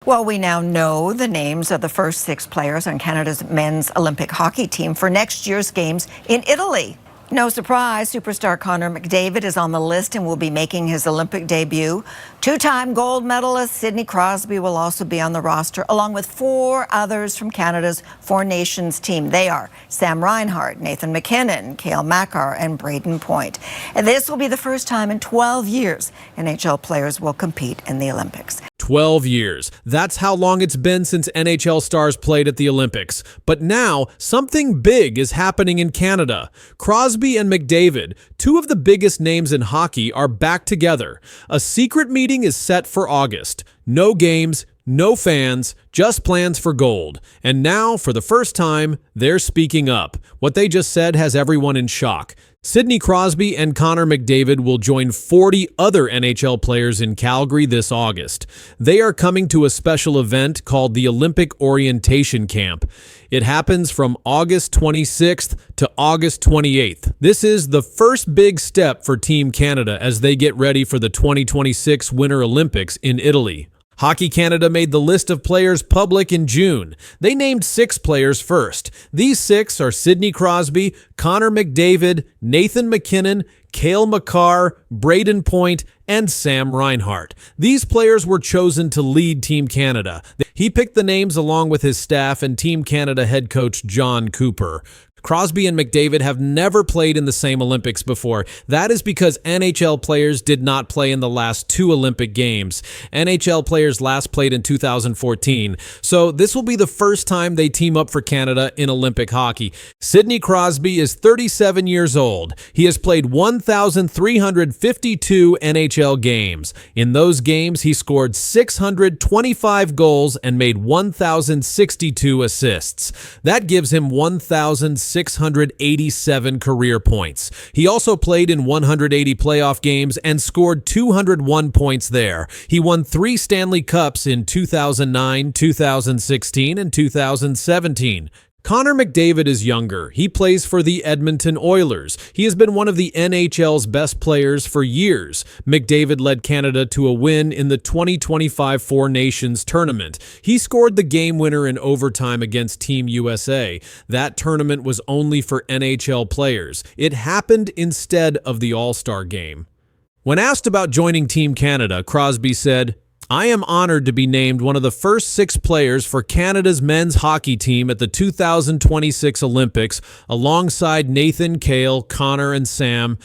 Well, we now know the names of the first 6 players on Canada's men's Olympic hockey team for next year's games in Italy. No surprise, superstar Connor McDavid is on the list and will be making his Olympic debut. 2-time gold medalist Sidney Crosby will also be on the roster, along with 4 others from Canada's Four Nations team. They are Sam Reinhart, Nathan MacKinnon, Makar, and Brayden Point. And this will be the first time in 12 years NHL players will compete in the Olympics. 12 years. That's how long it's been since NHL stars played at the Olympics. But now, something big is happening in Canada. Crosby and McDavid, 2 of the biggest names in hockey, are back together. A secret meeting is set for August. No games, no fans, just plans for gold. And now, for the first time, they're speaking up. What they just said has everyone in shock. Sidney Crosby and Connor McDavid will join 40 other NHL players in Calgary this August. They are coming to a special event called the Olympic Orientation Camp. It happens from August 26th to August 28th. This is the first big step for Team Canada as they get ready for the 2026 Winter Olympics in Italy. Hockey Canada made the list of players public in June. They named 6 players first. These 6 are Sidney Crosby, Connor McDavid, Nathan MacKinnon, Makar, Brayden Point, and Sam Reinhart. These players were chosen to lead Team Canada. He picked the names along with his staff and Team Canada head coach John Cooper. Crosby and McDavid have never played in the same Olympics before. That is because NHL players did not play in the last 2 Olympic Games. NHL players last played in 2014. So this will be the first time they team up for Canada in Olympic hockey. Sidney Crosby is 37 years old. He has played 1,352 NHL games. In those games, he scored 625 goals and made 1,062 assists. That gives him 1,687 career points. He also played in 180 playoff games and scored 201 points there. He won 3 Stanley Cups in 2009, 2016, and 2017. Connor McDavid is younger. He plays for the Edmonton Oilers. He has been one of the NHL's best players for years. McDavid led Canada to a win in the 2025 Four Nations tournament. He scored the game winner in overtime against Team USA. That tournament was only for NHL players. It happened instead of the All-Star game. When asked about joining Team Canada, Crosby said, "I am honored to be named one of the first 6 players for Canada's men's hockey team at the 2026 Olympics, alongside Nathan, Connor, and Sam.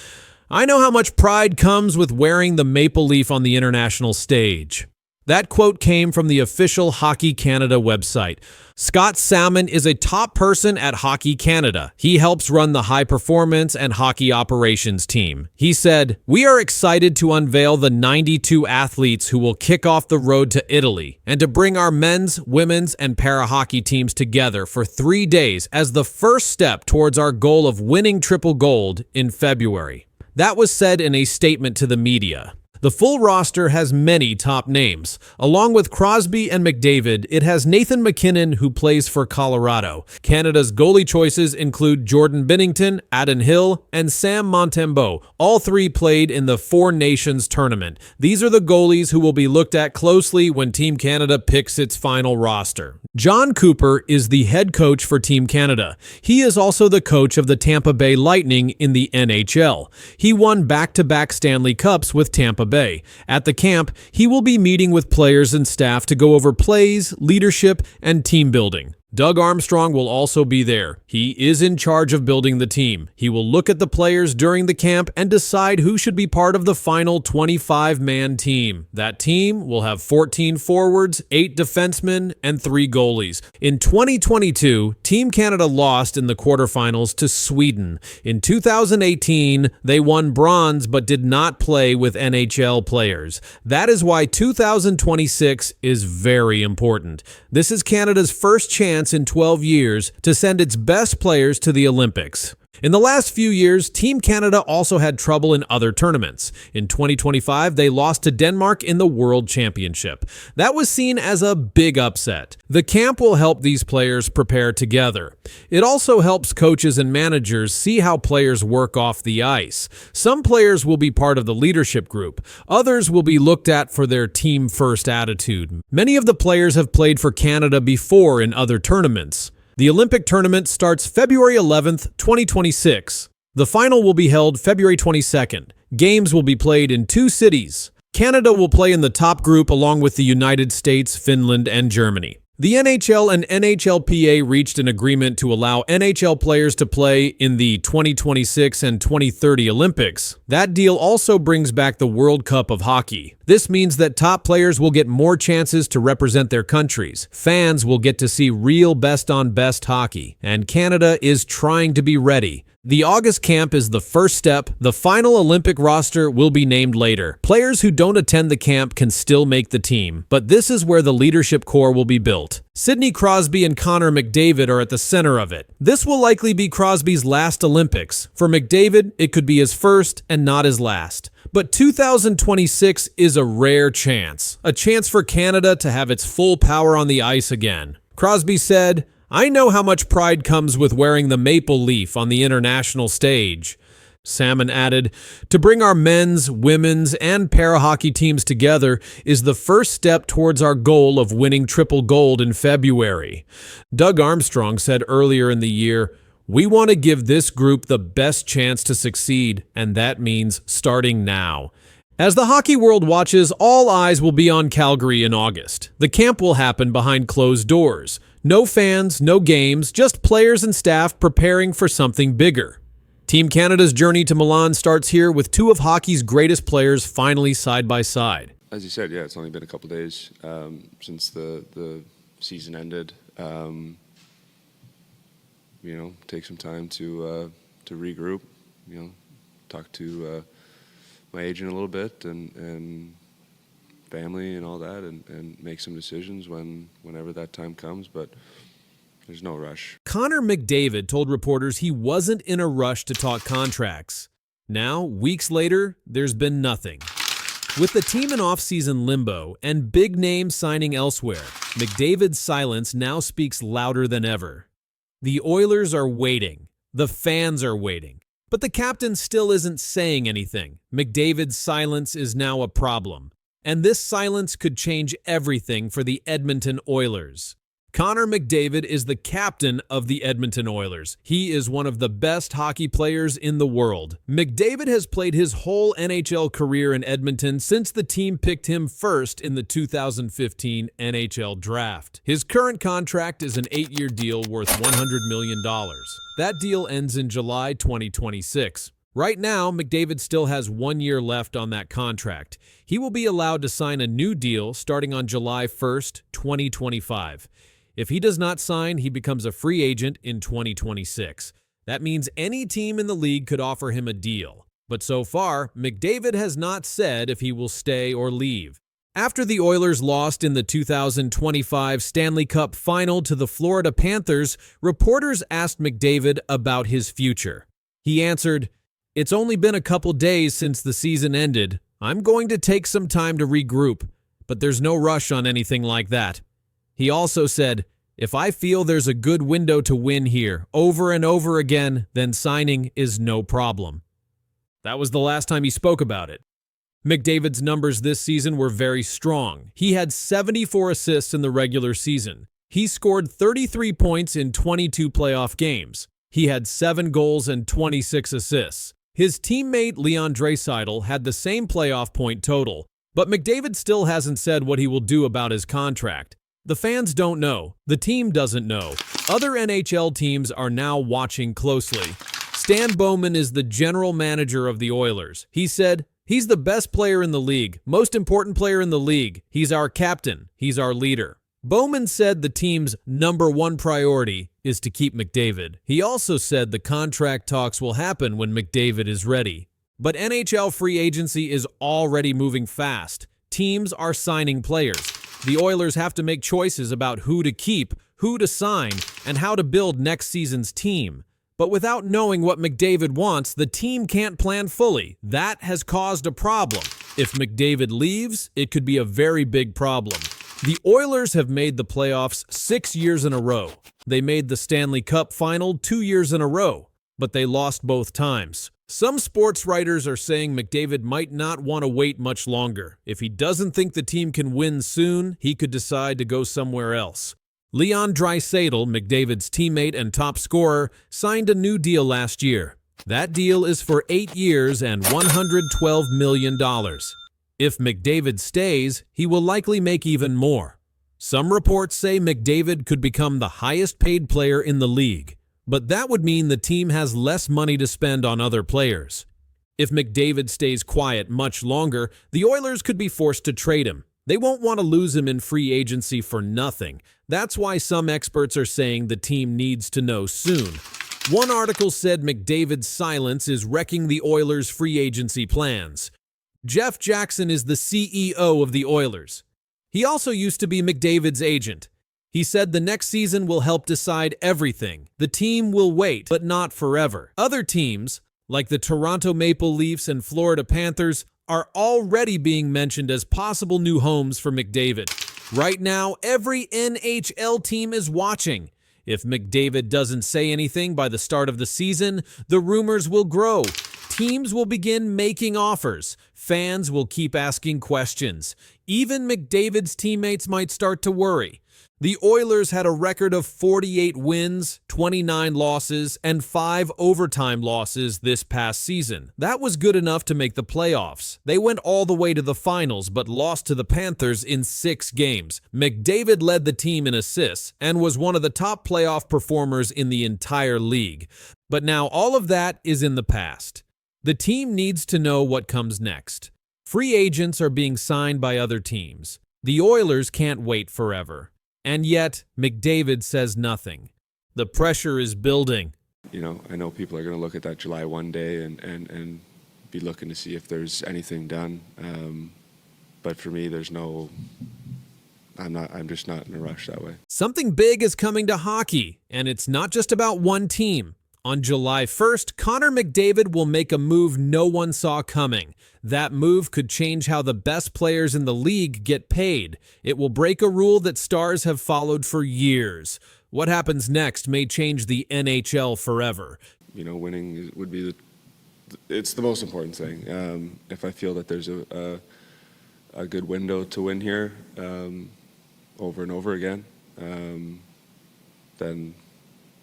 I know how much pride comes with wearing the maple leaf on the international stage." That quote came from the official Hockey Canada website. Scott Salmon is a top person at Hockey Canada. He helps run the high performance and hockey operations team. He said, "We are excited to unveil the 92 athletes who will kick off the road to Italy and to bring our men's, women's, and para-hockey teams together for 3 days as the first step towards our goal of winning triple gold in February." That was said in a statement to the media. The full roster has many top names. Along with Crosby and McDavid, it has Nathan MacKinnon, who plays for Colorado. Canada's goalie choices include Jordan Binnington, Adin Hill, and Sam Montembeault. All 3 played in the Four Nations tournament. These are the goalies who will be looked at closely when Team Canada picks its final roster. John Cooper is the head coach for Team Canada. He is also the coach of the Tampa Bay Lightning in the NHL. He won back-to-back Stanley Cups with Tampa Bay. At the camp, he will be meeting with players and staff to go over plays, leadership, and team building. Doug Armstrong will also be there. He is in charge of building the team. He will look at the players during the camp and decide who should be part of the final 25-man team. That team will have 14 forwards, 8 defensemen, and 3 goalies. In 2022, Team Canada lost in the quarterfinals to Sweden. In 2018, they won bronze but did not play with NHL players. That is why 2026 is very important. This is Canada's first chance in 12 years to send its best players to the Olympics. In the last few years, Team Canada also had trouble in other tournaments. In 2025, they lost to Denmark in the World Championship. That was seen as a big upset. The camp will help these players prepare together. It also helps coaches and managers see how players work off the ice. Some players will be part of the leadership group. Others will be looked at for their team-first attitude. Many of the players have played for Canada before in other tournaments. The Olympic tournament starts February 11th, 2026. The final will be held February 22nd. Games will be played in 2 cities. Canada will play in the top group along with the United States, Finland, and Germany. The NHL and NHLPA reached an agreement to allow NHL players to play in the 2026 and 2030 Olympics. That deal also brings back the World Cup of Hockey. This means that top players will get more chances to represent their countries. Fans will get to see real best-on-best hockey, and Canada is trying to be ready. The August camp is the first step. The final Olympic roster will be named later. Players who don't attend the camp can still make the team, but this is where the leadership core will be built. Sidney Crosby and Connor McDavid are at the center of it. This will likely be Crosby's last Olympics. For McDavid, it could be his first and not his last. But 2026 is a rare chance. A chance for Canada to have its full power on the ice again. Crosby said, "I know how much pride comes with wearing the maple leaf on the international stage." Salmon added, "To bring our men's, women's, and para-hockey teams together is the first step towards our goal of winning triple gold in February." Doug Armstrong said earlier in the year, "We want to give this group the best chance to succeed, and that means starting now." As the hockey world watches, all eyes will be on Calgary in August. The camp will happen behind closed doors. No fans, no games, just players and staff preparing for something bigger. Team Canada's journey to Milan starts here with 2 of hockey's greatest players finally side by side. As you said, yeah, it's only been a couple days since the season ended. Take some time to regroup. Talk to my agent a little bit and family and all that, and make some decisions whenever that time comes. But there's no rush. Connor McDavid told reporters he wasn't in a rush to talk contracts. Now, weeks later, there's been nothing. With the team in off-season limbo and big names signing elsewhere, McDavid's silence now speaks louder than ever. The Oilers are waiting. The fans are waiting. But the captain still isn't saying anything. McDavid's silence is now a problem. And this silence could change everything for the Edmonton Oilers. Connor McDavid is the captain of the Edmonton Oilers. He is one of the best hockey players in the world. McDavid has played his whole NHL career in Edmonton since the team picked him first in the 2015 NHL draft. His current contract is an 8-year deal worth $100 million. That deal ends in July 2026. Right now, McDavid still has 1 year left on that contract. He will be allowed to sign a new deal starting on July 1st, 2025. If he does not sign, he becomes a free agent in 2026. That means any team in the league could offer him a deal. But so far, McDavid has not said if he will stay or leave. After the Oilers lost in the 2025 Stanley Cup Final to the Florida Panthers, reporters asked McDavid about his future. He answered, "It's only been a couple days since the season ended. I'm going to take some time to regroup, but there's no rush on anything like that." He also said, "If I feel there's a good window to win here over and over again, then signing is no problem." That was the last time he spoke about it. McDavid's numbers this season were very strong. He had 74 assists in the regular season. He scored 33 points in 22 playoff games. He had 7 goals and 26 assists. His teammate Leon Draisaitl had the same playoff point total, but McDavid still hasn't said what he will do about his contract. The fans don't know. The team doesn't know. Other NHL teams are now watching closely. Stan Bowman is the general manager of the Oilers. He said, "He's the best player in the league, most important player in the league. He's our captain. He's our leader." Bowman said the team's #1 priority is to keep McDavid. He also said the contract talks will happen when McDavid is ready. But NHL free agency is already moving fast. Teams are signing players. The Oilers have to make choices about who to keep, who to sign, and how to build next season's team. But without knowing what McDavid wants, the team can't plan fully. That has caused a problem. If McDavid leaves, it could be a very big problem. The Oilers have made the playoffs 6 years in a row. They made the Stanley Cup final 2 years in a row, but they lost both times. Some sports writers are saying McDavid might not want to wait much longer. If he doesn't think the team can win soon, he could decide to go somewhere else. Leon Draisaitl, McDavid's teammate and top scorer, signed a new deal last year. That deal is for 8 years and $112 million. If McDavid stays, he will likely make even more. Some reports say McDavid could become the highest paid player in the league, but that would mean the team has less money to spend on other players. If McDavid stays quiet much longer, the Oilers could be forced to trade him. They won't want to lose him in free agency for nothing. That's why some experts are saying the team needs to know soon. One article said McDavid's silence is wrecking the Oilers' free agency plans. Jeff Jackson is the CEO of the Oilers. He also used to be McDavid's agent. He said the next season will help decide everything. The team will wait, but not forever. Other teams, like the Toronto Maple Leafs and Florida Panthers, are already being mentioned as possible new homes for McDavid. Right now, every NHL team is watching. If McDavid doesn't say anything by the start of the season, the rumors will grow. Teams will begin making offers. Fans will keep asking questions. Even McDavid's teammates might start to worry. The Oilers had a record of 48 wins, 29 losses, and 5 overtime losses this past season. That was good enough to make the playoffs. They went all the way to the finals, but lost to the Panthers in 6 games. McDavid led the team in assists and was one of the top playoff performers in the entire league. But now all of that is in the past. The team needs to know what comes next. Free agents are being signed by other teams. The Oilers can't wait forever. And yet, McDavid says nothing. The pressure is building. I know people are going to look at that July 1 day and be looking to see if there's anything done. But for me, I'm just not in a rush that way. Something big is coming to hockey, and it's not just about one team. On July 1st, Connor McDavid will make a move no one saw coming. That move could change how the best players in the league get paid. It will break a rule that stars have followed for years. What happens next may change the NHL forever. Winning would be it's the most important thing. If I feel that there's a good window to win here over and over again, then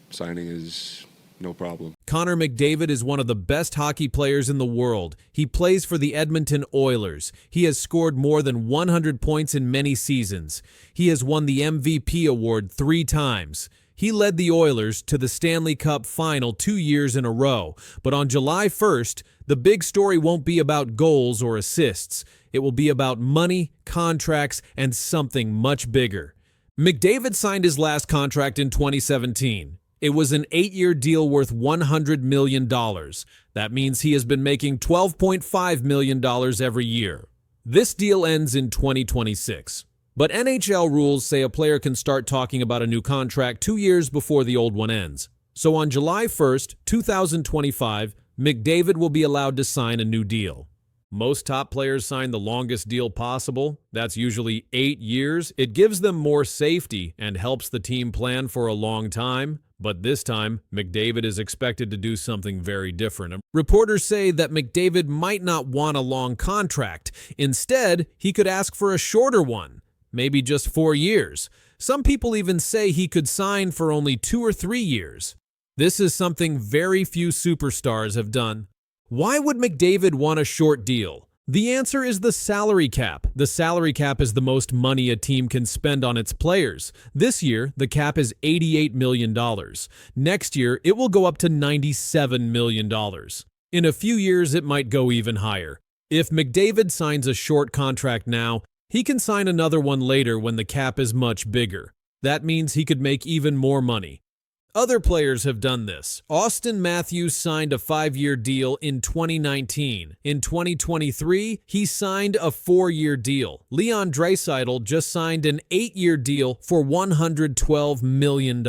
signing is no problem. Connor McDavid is one of the best hockey players in the world. He plays for the Edmonton Oilers. He has scored more than 100 points in many seasons. He has won the MVP award 3 times. He led the Oilers to the Stanley Cup final 2 years in a row. But on July 1st, the big story won't be about goals or assists. It will be about money, contracts, and something much bigger. McDavid signed his last contract in 2017. It was an 8-year deal worth $100 million. That means he has been making $12.5 million every year. This deal ends in 2026. But NHL rules say a player can start talking about a new contract 2 years before the old one ends. So on July 1st, 2025, McDavid will be allowed to sign a new deal. Most top players sign the longest deal possible. That's usually 8 years. It gives them more safety and helps the team plan for a long time. But this time, McDavid is expected to do something very different. Reporters say that McDavid might not want a long contract. Instead, he could ask for a shorter one, maybe just 4 years. Some people even say he could sign for only 2 or 3 years. This is something very few superstars have done. Why would McDavid want a short deal? The answer is the salary cap. The salary cap is the most money a team can spend on its players. This year, the cap is $88 million. Next year, it will go up to $97 million. In a few years, it might go even higher. If McDavid signs a short contract now, he can sign another one later when the cap is much bigger. That means he could make even more money. Other players have done this. Auston Matthews signed a 5-year deal in 2019. In 2023, he signed a 4-year deal. Leon Draisaitl just signed an 8-year deal for $112 million.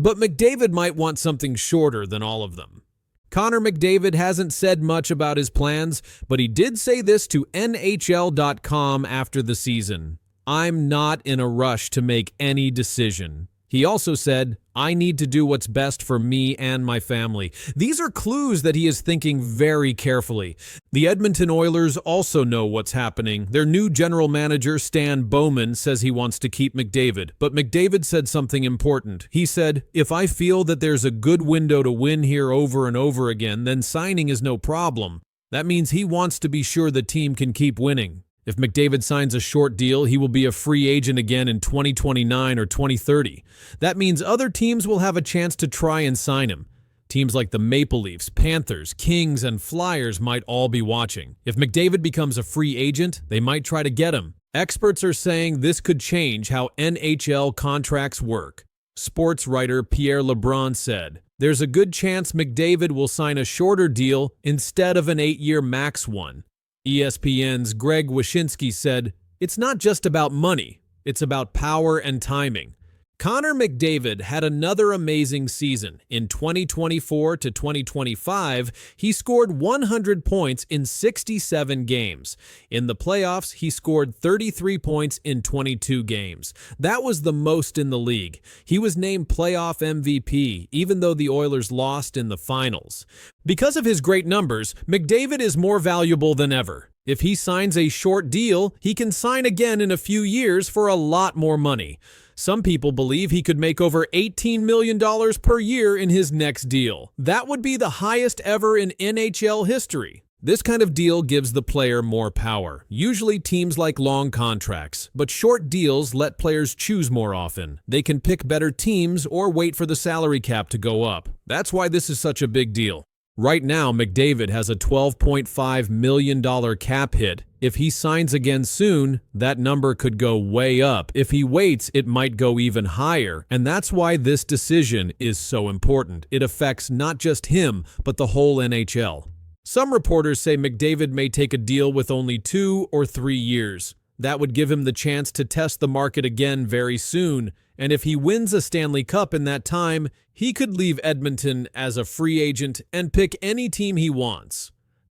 But McDavid might want something shorter than all of them. Connor McDavid hasn't said much about his plans, but he did say this to NHL.com after the season. "I'm not in a rush to make any decision." He also said, "I need to do what's best for me and my family." These are clues that he is thinking very carefully. The Edmonton Oilers also know what's happening. Their new general manager, Stan Bowman, says he wants to keep McDavid. But McDavid said something important. He said, "If I feel that there's a good window to win here over and over again, then signing is no problem." That means he wants to be sure the team can keep winning. If McDavid signs a short deal, he will be a free agent again in 2029 or 2030. That means other teams will have a chance to try and sign him. Teams like the Maple Leafs, Panthers, Kings, and Flyers might all be watching. If McDavid becomes a free agent, they might try to get him. Experts are saying this could change how NHL contracts work. Sports writer Pierre LeBrun said, "There's a good chance McDavid will sign a shorter deal instead of an 8-year max one." ESPN's Greg Wyshynski said, "It's not just about money, it's about power and timing." Connor McDavid had another amazing season. In 2024 to 2025, he scored 100 points in 67 games. In the playoffs, he scored 33 points in 22 games. That was the most in the league. He was named playoff MVP, even though the Oilers lost in the finals. Because of his great numbers, McDavid is more valuable than ever. If he signs a short deal, he can sign again in a few years for a lot more money. Some people believe he could make over $18 million per year in his next deal. That would be the highest ever in NHL history. This kind of deal gives the player more power. Usually teams like long contracts, but short deals let players choose more often. They can pick better teams or wait for the salary cap to go up. That's why this is such a big deal. Right now, McDavid has a $12.5 million cap hit. If he signs again soon, that number could go way up. If he waits, it might go even higher. And that's why this decision is so important. It affects not just him, but the whole NHL. Some reporters say McDavid may take a deal with only 2 or 3 years. That would give him the chance to test the market again very soon. And if he wins a Stanley Cup in that time, he could leave Edmonton as a free agent and pick any team he wants.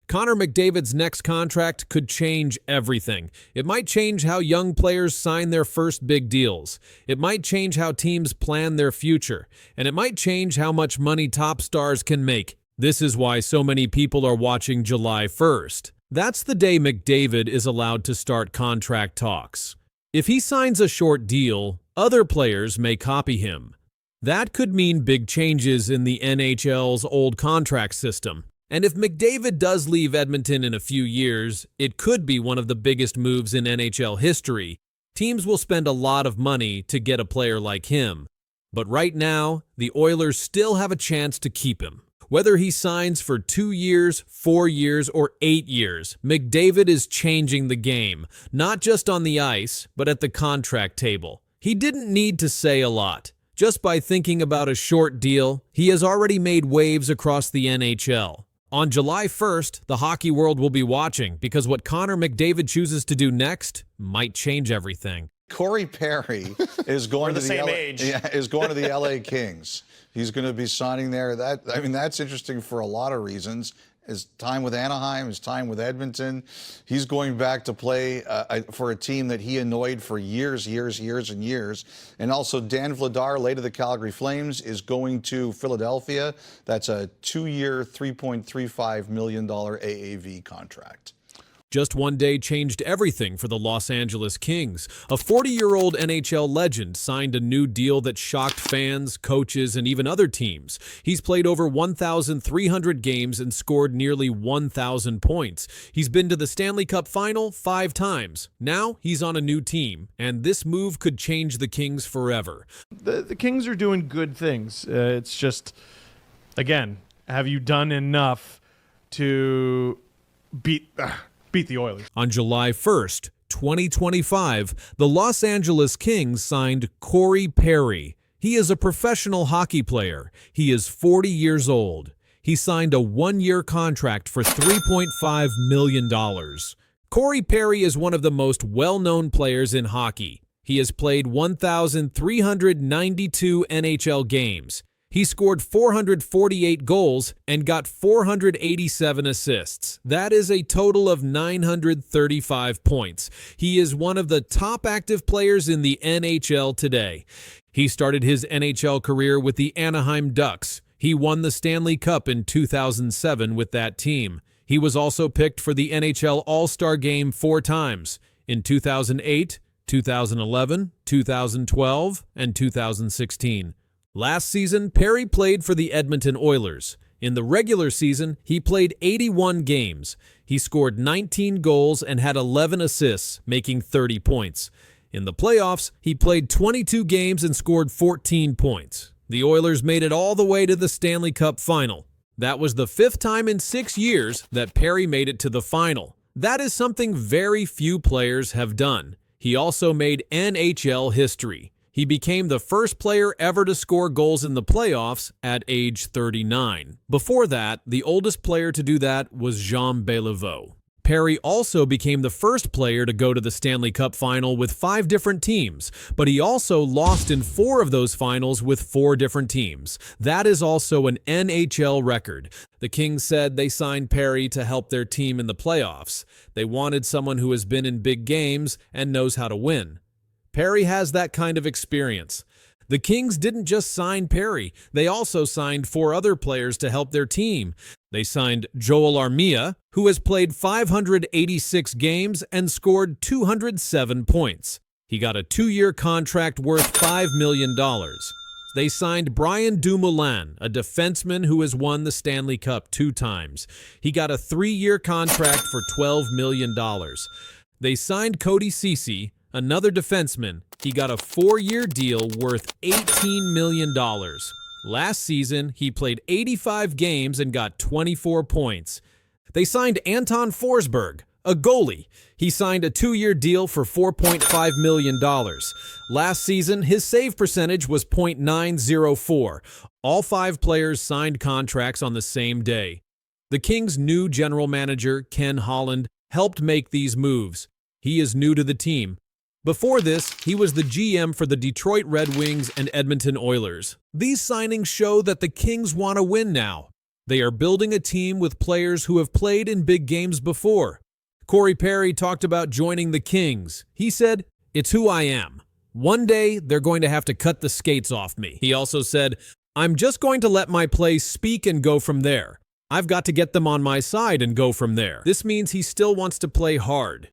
Connor McDavid's next contract could change everything. It might change how young players sign their first big deals. It might change how teams plan their future. And it might change how much money top stars can make. This is why so many people are watching July 1st. That's the day McDavid is allowed to start contract talks. If he signs a short deal, other players may copy him. That could mean big changes in the NHL's old contract system. And if McDavid does leave Edmonton in a few years, it could be one of the biggest moves in NHL history. Teams will spend a lot of money to get a player like him. But right now, the Oilers still have a chance to keep him. Whether he signs for 2 years, 4 years, or 8 years, McDavid is changing the game, not just on the ice, but at the contract table. He didn't need to say a lot. Just by thinking about a short deal, he has already made waves across the NHL. On July 1st, the hockey world will be watching because what Connor McDavid chooses to do next might change everything. Corey Perry is going to the going to the LA Kings. He's going to be signing there. That's interesting for a lot of reasons. His time with Anaheim, his time with Edmonton. He's going back to play for a team that he annoyed for years. And also Dan Vladar, late of the Calgary Flames, is going to Philadelphia. That's a 2-year, $3.35 million AAV contract. Just one day changed everything for the Los Angeles Kings. A 40-year-old NHL legend signed a new deal that shocked fans, coaches, and even other teams. He's played over 1,300 games and scored nearly 1,000 points. He's been to the Stanley Cup Final 5 times. Now he's on a new team, and this move could change the Kings forever. The Kings are doing good things. It's just, again, have you done enough to beat the Oilers? On July 1st, 2025, the Los Angeles Kings signed Corey Perry. He is a professional hockey player. He is 40 years old. He signed a 1-year contract for $3.5 million. Corey Perry is one of the most well-known players in hockey. He has played 1,392 NHL games. He scored 448 goals and got 487 assists. That is a total of 935 points. He is one of the top active players in the NHL today. He started his NHL career with the Anaheim Ducks. He won the Stanley Cup in 2007 with that team. He was also picked for the NHL All-Star Game 4 times, in 2008, 2011, 2012, and 2016. Last season, Perry played for the Edmonton Oilers. In the regular season, he played 81 games. He scored 19 goals and had 11 assists, making 30 points. In the playoffs, he played 22 games and scored 14 points. The Oilers made it all the way to the Stanley Cup final. That was the 5th time in 6 years that Perry made it to the final. That is something very few players have done. He also made NHL history. He became the first player ever to score goals in the playoffs at age 39. Before that, the oldest player to do that was Jean Béliveau. Perry also became the first player to go to the Stanley Cup final with 5 different teams, but he also lost in 4 of those finals with 4 different teams. That is also an NHL record. The Kings said they signed Perry to help their team in the playoffs. They wanted someone who has been in big games and knows how to win. Perry has that kind of experience. The Kings didn't just sign Perry, they also signed 4 other players to help their team. They signed Joel Armia, who has played 586 games and scored 207 points. He got a 2-year contract worth $5 million. They signed Brian Dumoulin, a defenseman who has won the Stanley Cup 2 times. He got a 3-year contract for $12 million. They signed Cody Ceci, another defenseman. He got a 4-year deal worth $18 million. Last season, he played 85 games and got 24 points. They signed Anton Forsberg, a goalie. He signed a 2-year deal for $4.5 million. Last season, his save percentage was .904. All 5 players signed contracts on the same day. The Kings' new general manager, Ken Holland, helped make these moves. He is new to the team. Before this, he was the GM for the Detroit Red Wings and Edmonton Oilers. These signings show that the Kings want to win now. They are building a team with players who have played in big games before. Corey Perry talked about joining the Kings. He said, "It's who I am. One day, they're going to have to cut the skates off me." He also said, "I'm just going to let my play speak and go from there. I've got to get them on my side and go from there." This means he still wants to play hard.